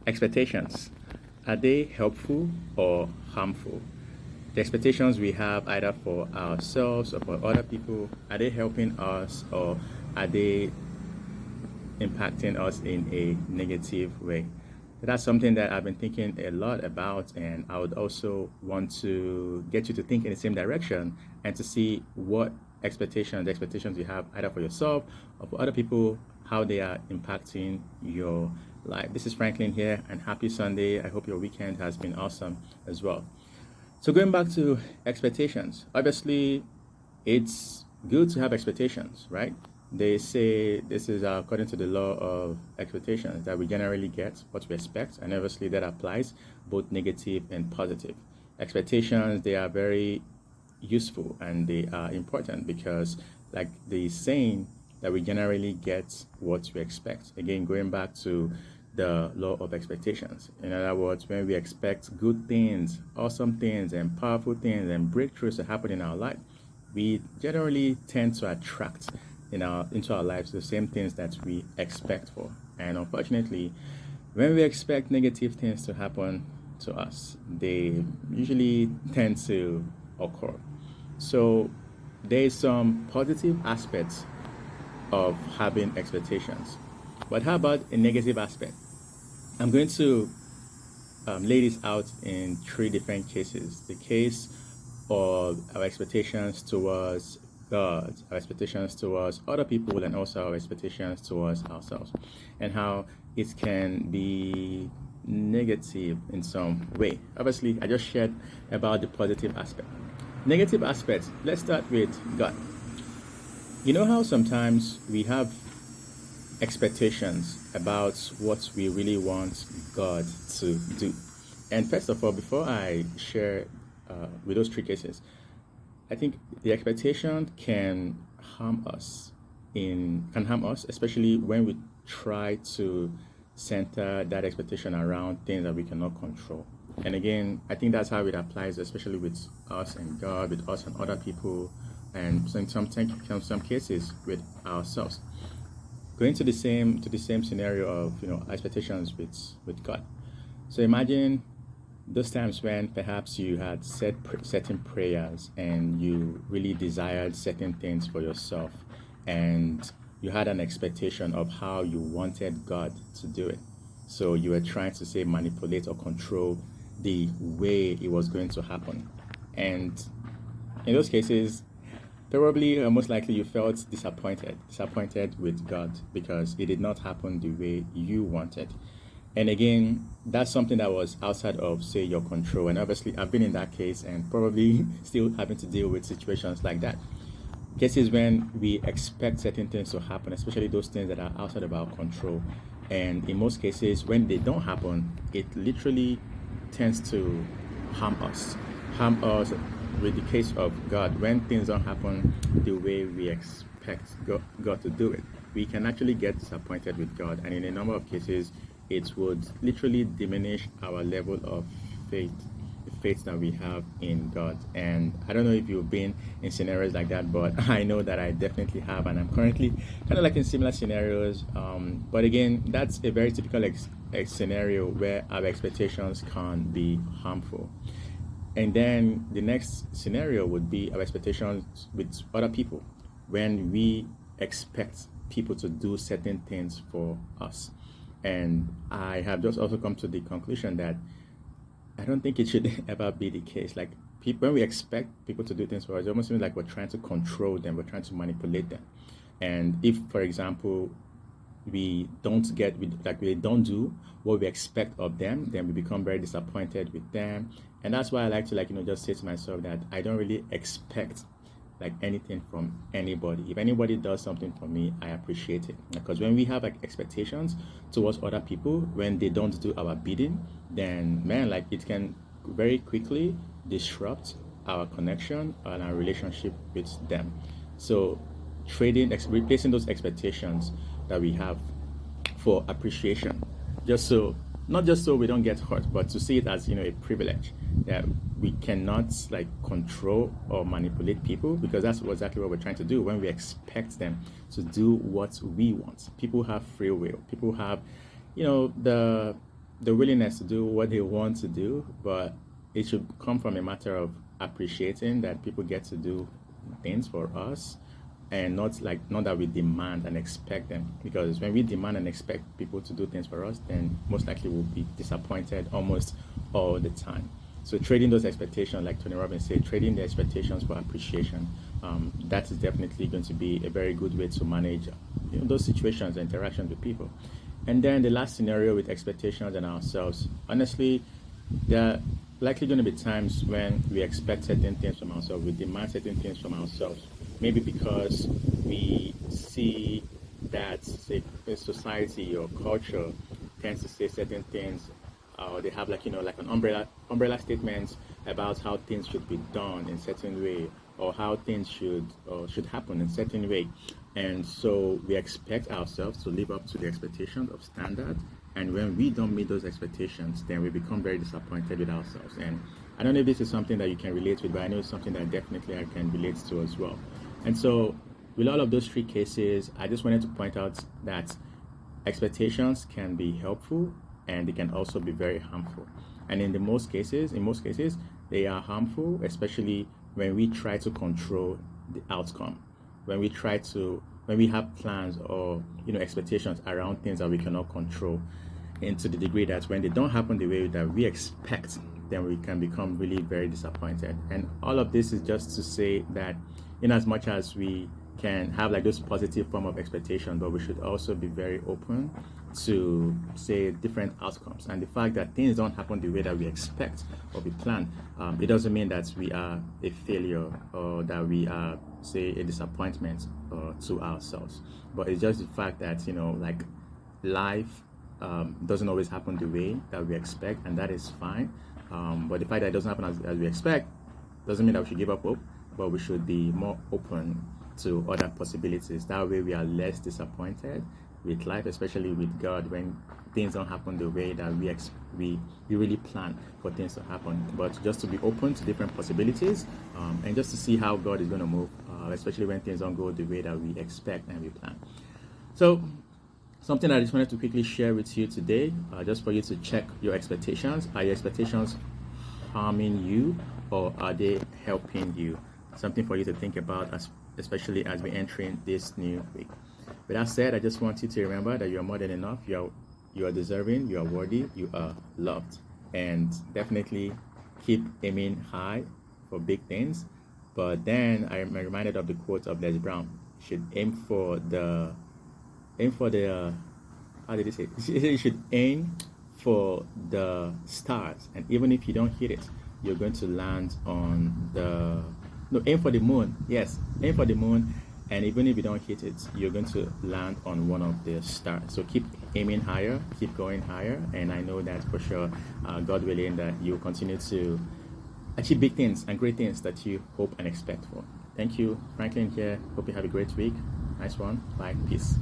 Expectations, are they helpful or harmful? The expectations we have either for ourselves or for other people, are they helping us or are they impacting us in a negative way? That's something that I've been thinking a lot about, and I would also want to get you to think in the same direction and to see what expectations you have either for yourself or for other people, how they are impacting your life. This is Franklin here, and happy Sunday. I hope your weekend has been awesome as well. So, going back to expectations, obviously, it's good to have expectations, right? They say this is according to the law of expectations that we generally get what we expect, and obviously that applies both negative and positive. Expectations, they are very useful and they are important because, like the saying, that we generally get what we expect. Again, going back to the law of expectations. In other words, when we expect good things, awesome things, and powerful things and breakthroughs to happen in our life, we generally tend to attract into our lives the same things that we expect for. And unfortunately, when we expect negative things to happen to us, they usually tend to occur. So there is some positive aspects of having expectations. But how about a negative aspect? I'm going to lay this out in three different cases. The case of our expectations towards God, our expectations towards other people, and also our expectations towards ourselves, and how it can be negative in some way. Obviously, I just shared about the positive aspect. Negative aspects, let's start with God. You know how sometimes we have expectations about what we really want God to do. And first of all, before I share with those three cases, I think the expectation can harm us, especially when we try to center that expectation around things that we cannot control. And again, I think that's how it applies, especially with us and God, with us and other people, and in some cases with ourselves. Going to the same scenario of expectations with God. So imagine those times when perhaps you had said certain prayers and you really desired certain things for yourself, and you had an expectation of how you wanted God to do it. So you were trying to say manipulate or control the way it was going to happen. And in those cases, probably most likely you felt disappointed with God because it did not happen the way you wanted. And again, that's something that was outside of, say, your control. And obviously, I've been in that case and probably still having to deal with situations like that. Cases when we expect certain things to happen, especially those things that are outside of our control. And in most cases, when they don't happen, it literally tends to harm us with the case of God. When things don't happen the way we expect God to do it, we can actually get disappointed with God, and in a number of cases it would literally diminish our level of faith, the faith that we have in God. And I don't know if you've been in scenarios like that, but I know that I definitely have, and I'm currently kind of like in similar scenarios. But again, that's a very typical scenario where our expectations can be harmful. And then the next scenario would be our expectations with other people, when we expect people to do certain things for us. And I have just also come to the conclusion that I don't think it should ever be the case. Like, people, when we expect people to do things for us, it almost seems like we're trying to control them, we're trying to manipulate them. And if, for example, we don't do what we expect of them, then we become very disappointed with them. And that's why I like to just say to myself that I don't really expect like anything from anybody. If anybody does something for me, I appreciate it, because when we have like expectations towards other people, when they don't do our bidding, then man, like, it can very quickly disrupt our connection and our relationship with them. So replacing those expectations that we have for appreciation, just so not just so we don't get hurt, but to see it as a privilege that we cannot like control or manipulate people, because that's exactly what we're trying to do when we expect them to do what we want. People have free will. People have, the the willingness to do what they want to do, but it should come from a matter of appreciating that people get to do things for us, and not that we demand and expect them. Because when we demand and expect people to do things for us, then most likely we'll be disappointed almost all the time. So trading those expectations, like Tony Robbins said, trading the expectations for appreciation, that is definitely going to be a very good way to manage those situations and interactions with people. And then the last scenario with expectations and ourselves, honestly, there are likely going to be times when we expect certain things from ourselves, we demand certain things from ourselves, maybe because we see that, say, society or culture tends to say certain things, or they have, like, like an umbrella statements about how things should be done in certain way, or how things should happen in certain way. And so we expect ourselves to live up to the expectations of standard, and when we don't meet those expectations, then we become very disappointed with ourselves. And I don't know if this is something that you can relate with, but I know it's something that definitely I can relate to as well. And so with all of those three cases, I just wanted to point out that expectations can be helpful, and they can also be very harmful. And in most cases, they are harmful, especially when we try to control the outcome. When we have plans or expectations around things that we cannot control, and to the degree that when they don't happen the way that we expect, then we can become really very disappointed. And all of this is just to say that in as much as we can have like those positive form of expectation, but we should also be very open to, say, different outcomes. And the fact that things don't happen the way that we expect or we plan, it doesn't mean that we are a failure or that we are, say, a disappointment to ourselves. But it's just the fact that like life doesn't always happen the way that we expect, and that is fine. But the fact that it doesn't happen as we expect doesn't mean that we should give up hope, but we should be more open to other possibilities. That way we are less disappointed with life, especially with God, when things don't happen the way that we really plan for things to happen. But just to be open to different possibilities, and just to see how God is going to move, especially when things don't go the way that we expect and we plan. So something I just wanted to quickly share with you today, just for you to check your expectations. Are your expectations harming you, or are they helping you? Something for you to think about, especially as we're entering this new week. With that said, I just want you to remember that you are more than enough. You are deserving, you are worthy, you are loved. And definitely keep aiming high for big things. But then I'm reminded of the quote of Les Brown. You should aim for the how did he say? You should aim for the stars, and even if you don't hit it, you're going to land on aim for the moon. Yes, aim for the moon, and even if you don't hit it, you're going to land on one of the stars. So keep aiming higher, keep going higher, and I know that for sure, God willing, that you'll continue to achieve big things and great things that you hope and expect for. Thank you, Franklin here. Hope you have a great week. Nice one. Bye. Peace.